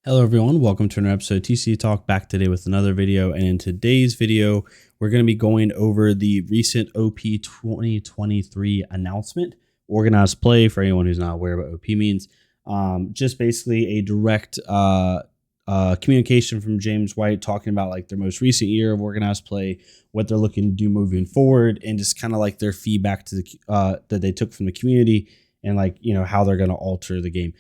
Hello everyone, welcome to another episode of TC Talk, back today with another video. And in today's video, we're going to be going over the recent OP 2023 announcement, organized play. For anyone who's not aware what OP means, just basically a direct communication from James White talking about like their most recent year of organized play, what they're looking to do moving forward, and just kind of like their feedback to the that they took from the community, and like, you know, how they're going to alter the game.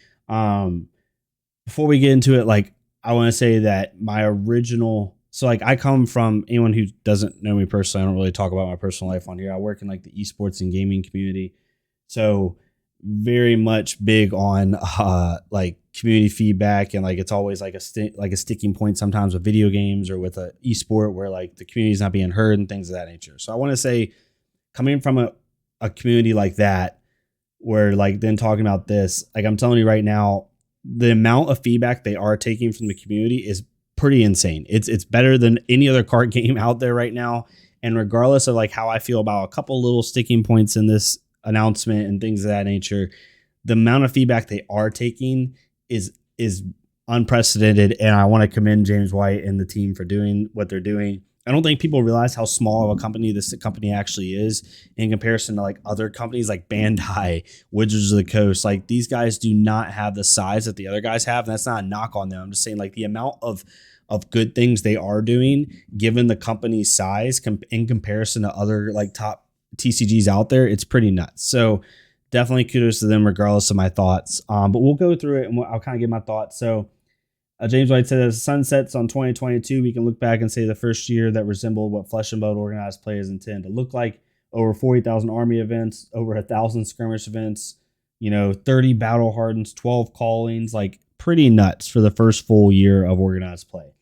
Before we get into it, like, I want to say that my original, so like I come from, anyone who doesn't know me personally, I don't really talk about my personal life on here. I work in like the esports and gaming community. So very much big on like community feedback, and like it's always like a sticking point sometimes with video games or with a esport where like the community is not being heard and things of that nature. So I want to say, coming from a community like that, where like then talking about this, like I'm telling you right now, the amount of feedback they are taking from the community is pretty insane. It's better than any other card game out there right now. And regardless of like how I feel about a couple little sticking points in this announcement and things of that nature, the amount of feedback they are taking is unprecedented. And I want to commend James White and the team for doing what they're doing. I don't think people realize how small of a company this company actually is in comparison to like other companies like Bandai, Wizards of the Coast. Like, these guys do not have the size that the other guys have. And that's not a knock on them. I'm just saying, like, the amount of good things they are doing, given the company's size in comparison to other like top TCGs out there, it's pretty nuts. So definitely kudos to them regardless of my thoughts. But we'll go through it and I'll kind of give my thoughts. So James White said, as the sun sets on 2022, we can look back and say the first year that resembled what Flesh and Blood organized players intend to look like. Over 40,000 army events, over 1,000 skirmish events, 30 battle hardens, 12 callings, like pretty nuts for the first full year of organized play.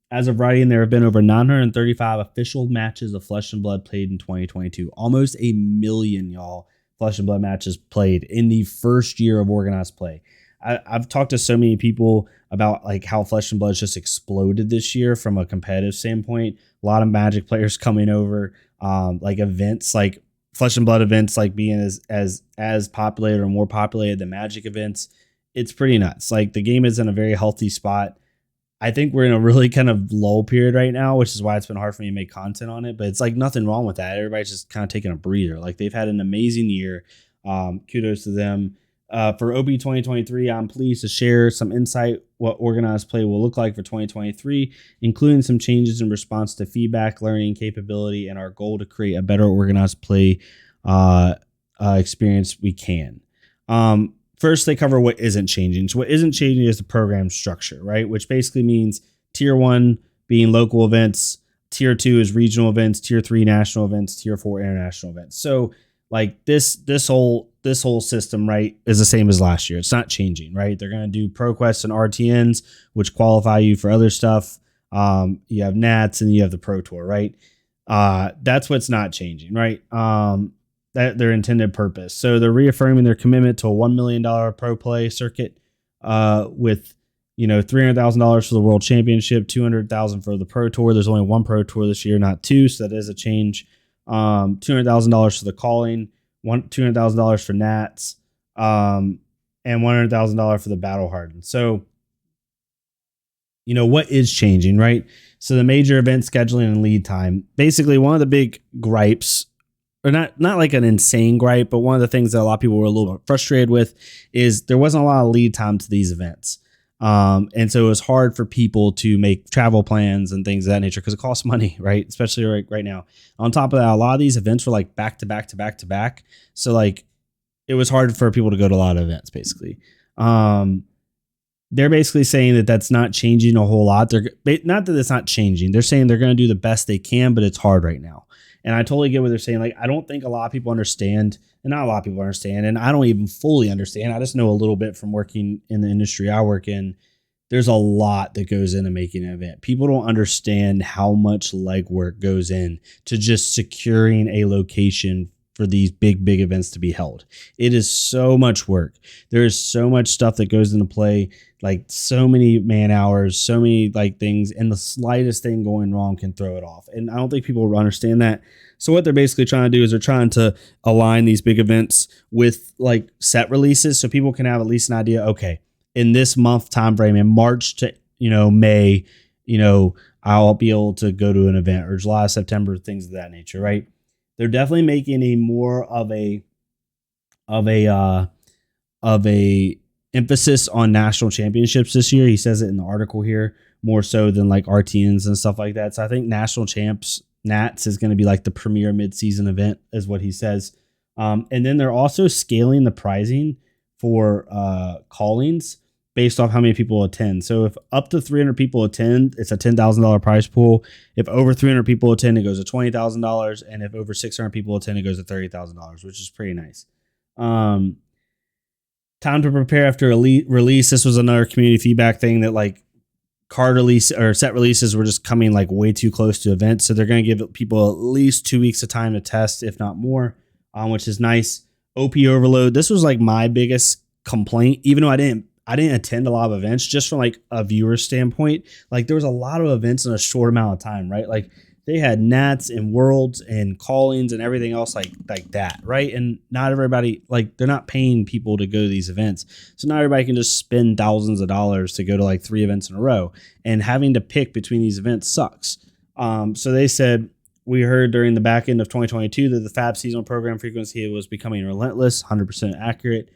As of writing, there have been over 935 official matches of Flesh and Blood played in 2022. Almost 1 million, y'all, Flesh and Blood matches played in the first year of organized play. I've talked to so many people about like how Flesh and Blood just exploded this year from a competitive standpoint. A lot of Magic players coming over, like events like Flesh and Blood events, like being as populated or more populated than Magic events. It's pretty nuts. Like, the game is in a very healthy spot. I think we're in a really kind of lull period right now, which is why it's been hard for me to make content on it. But it's like nothing wrong with that. Everybody's just kind of taking a breather. Like, they've had an amazing year. Kudos to them. For OP 2023, I'm pleased to share some insight what organized play will look like for 2023, including some changes in response to feedback, learning capability, and our goal to create a better organized play experience we can. First, they cover what isn't changing. So what isn't changing is the program structure, right? Which basically means Tier 1 being local events, Tier 2 is regional events, Tier 3 national events, Tier 4 international events. So like this whole system, right, is the same as last year. It's not changing, right? They're going to do ProQuest and RTNs, which qualify you for other stuff. You have Nats and you have the Pro Tour, right? That's what's not changing, right? That their intended purpose. So they're reaffirming their commitment to a $1 million pro play circuit, with $300,000 for the World Championship, $200,000 for the Pro Tour. There's only one Pro Tour this year, not two, so that is a change. $200,000 for the calling, $200,000 for Nats, and $100,000 for the Battle Hardened. So, what is changing, right? So the major event scheduling and lead time. Basically, one of the big gripes, or not like an insane gripe, but one of the things that a lot of people were a little bit frustrated with is there wasn't a lot of lead time to these events. And so it was hard for people to make travel plans and things of that nature because it costs money, right? Especially right now. On top of that, a lot of these events were like back to back to back to back. So like it was hard for people to go to a lot of events, basically. They're basically saying that that's not changing a whole lot. They're not that it's not changing. They're saying they're going to do the best they can, but it's hard right now. And I totally get what they're saying. Like, I don't think a lot of people understand, and not a lot of people understand, and I don't even fully understand. I just know a little bit from working in the industry I work in. There's a lot that goes into making an event. People don't understand how much legwork goes in to just securing a location for these big events to be held. It is so much work. There is so much stuff that goes into play, like so many man hours, so many like things, and the slightest thing going wrong can throw it off. And I don't think people understand that. So what they're basically trying to do is they're trying to align these big events with like set releases so people can have at least an idea, okay, in this month time frame, in March to May, I'll be able to go to an event, or July, September, things of that nature, right? They're definitely making a more of a emphasis on national championships this year. He says it in the article here, more so than like RTNs and stuff like that. So I think national champs, Nats, is going to be like the premier midseason event, is what he says. And then they're also scaling the pricing for callings based off how many people attend. So if up to 300 people attend, it's a $10,000 prize pool. If over 300 people attend, it goes to $20,000. And if over 600 people attend, it goes to $30,000, which is pretty nice. Time to prepare after release. This was another community feedback thing that like card release or set releases were just coming like way too close to events. So they're going to give people at least 2 weeks of time to test, if not more, which is nice. OP overload. This was like my biggest complaint, even though I didn't attend a lot of events, just from like a viewer standpoint. Like there was a lot of events in a short amount of time, right? Like they had Nats and Worlds and callings and everything else like that, right? And not everybody, like they're not paying people to go to these events. So not everybody can just spend thousands of dollars to go to like 3 events in a row. And having to pick between these events sucks. So they said, we heard during the back end of 2022 that the FAB seasonal program frequency was becoming relentless, 100% accurate.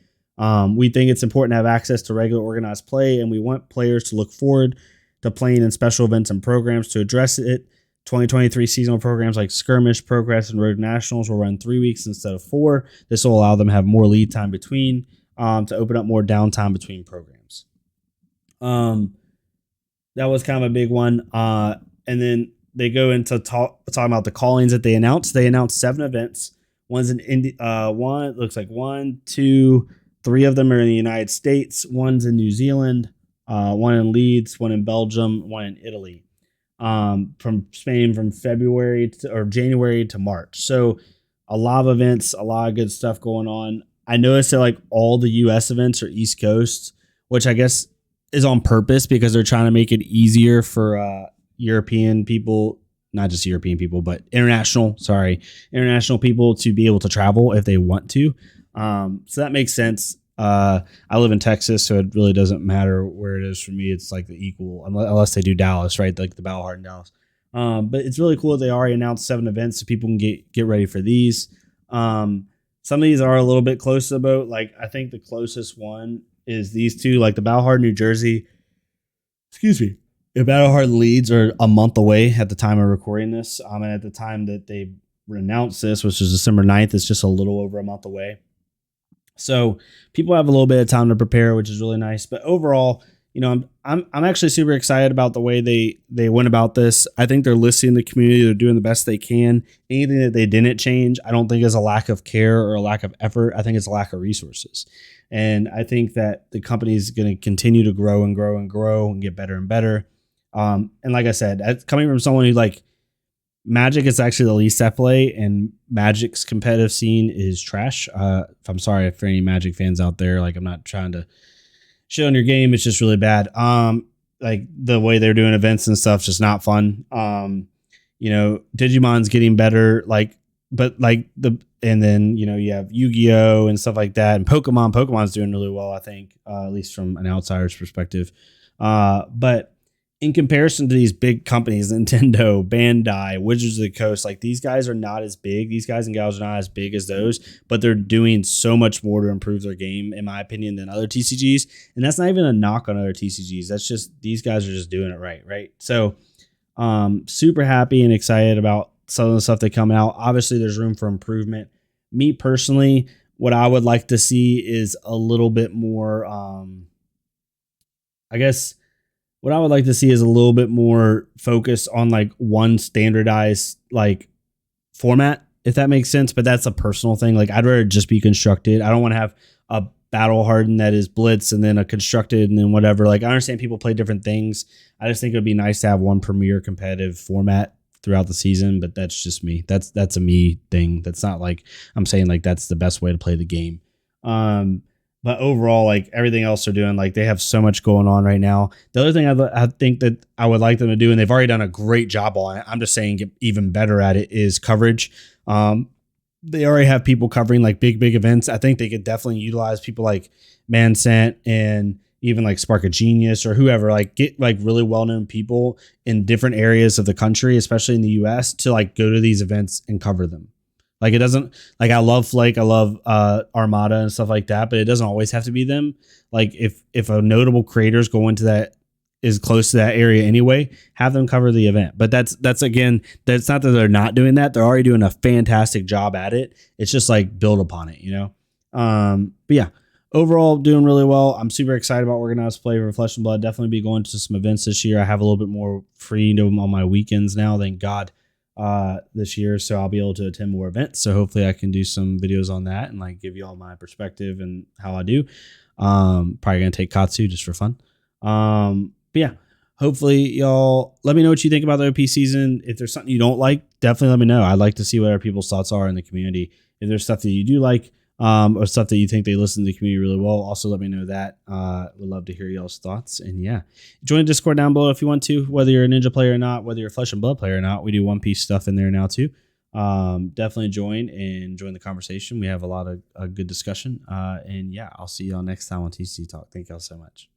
We think it's important to have access to regular organized play, and we want players to look forward to playing in special events and programs. To address it, 2023 seasonal programs like Skirmish, Progress, and Road Nationals will run 3 weeks instead of 4. This will allow them to have more lead time between, to open up more downtime between programs. That was kind of a big one. And then they go into talking about the callings that they announced. They announced 7 events. One's in one looks like 1, 2, 3 of them are in the United States. One's in New Zealand, one in Leeds, one in Belgium, one in Italy. From Spain from January to March. So a lot of events, a lot of good stuff going on. I noticed that like all the US events are East Coast, which I guess is on purpose because they're trying to make it easier for European people, not just European people, but international people to be able to travel if they want to. So that makes sense. I live in Texas, so it really doesn't matter where it is for me. It's like the equal, unless they do Dallas, right? Like the Battle in Dallas. But it's really cool that they already announced 7 events so people can get ready for these. Some of these are a little bit close to the boat. Like I think the closest one is these 2, like the Battle New Jersey. The Battle Leeds are a month away at the time of recording this. And at the time that they announced this, which was December 9th, it's just a little over a month away. So people have a little bit of time to prepare, which is really nice. But overall, I'm actually super excited about the way they went about this. I think they're listening to the community. They're doing the best they can. Anything that they didn't change, I don't think is a lack of care or a lack of effort. I think it's a lack of resources. And I think that the company is going to continue to grow and grow and grow and get better and better. And like I said, coming from someone who like Magic is actually the least I play, and Magic's competitive scene is trash. I'm sorry for any Magic fans out there. Like I'm not trying to shit on your game. It's just really bad. Like the way they're doing events and stuff, just not fun. Digimon's getting better. And then you have Yu-Gi-Oh and stuff like that, and Pokemon's doing really well. I think, at least from an outsider's perspective. But in comparison to these big companies, Nintendo, Bandai, Wizards of the Coast, like these guys are not as big. These guys and gals are not as big as those, but they're doing so much more to improve their game, in my opinion, than other TCGs. And that's not even a knock on other TCGs. That's just, these guys are just doing it right? So super happy and excited about some of the stuff that come out. Obviously, there's room for improvement. Me personally, what I would like to see is a little bit more, what I would like to see is a little bit more focus on like one standardized like format, if that makes sense. But that's a personal thing. Like I'd rather just be constructed. I don't want to have a battle hardened that is blitz and then a constructed and then whatever. Like I understand people play different things. I just think it would be nice to have one premier competitive format throughout the season, but that's just me. That's a me thing. That's not like I'm saying like that's the best way to play the game. But overall, like everything else they're doing, like they have so much going on right now. The other thing I think that I would like them to do, and they've already done a great job on it, I'm just saying get even better at it, is coverage. They already have people covering like big events. I think they could definitely utilize people like Mansent and even like Spark of Genius or whoever, like get like really well-known people in different areas of the country, especially in the US, to like go to these events and cover them. Like it doesn't, like I love Flake, I love Armada and stuff like that, but it doesn't always have to be them. Like if a notable creator's going to that, is close to that area anyway, have them cover the event. But that's again, that's not that they're not doing that. They're already doing a fantastic job at it. It's just like build upon it, you know? But yeah, overall doing really well. I'm super excited about Organized Play for Flesh and Blood. Definitely be going to some events this year. I have a little bit more freedom on my weekends now, thank God, this year. So I'll be able to attend more events. So hopefully I can do some videos on that and like give you all my perspective and how I do. Probably going to take Katsu just for fun. But yeah, hopefully y'all let me know what you think about the OP season. If there's something you don't like, definitely let me know. I'd like to see what other people's thoughts are in the community. If there's stuff that you do like, or stuff that you think they listen to the community really well, also let me know that. Would love to hear y'all's thoughts. And yeah, join the Discord down below if you want to, whether you're a Ninja player or not, whether you're a Flesh and Blood player or not. We do One Piece stuff in there now too. Definitely join the conversation. We have a lot of good discussion. And yeah, I'll see y'all next time on TC Talk. Thank y'all so much.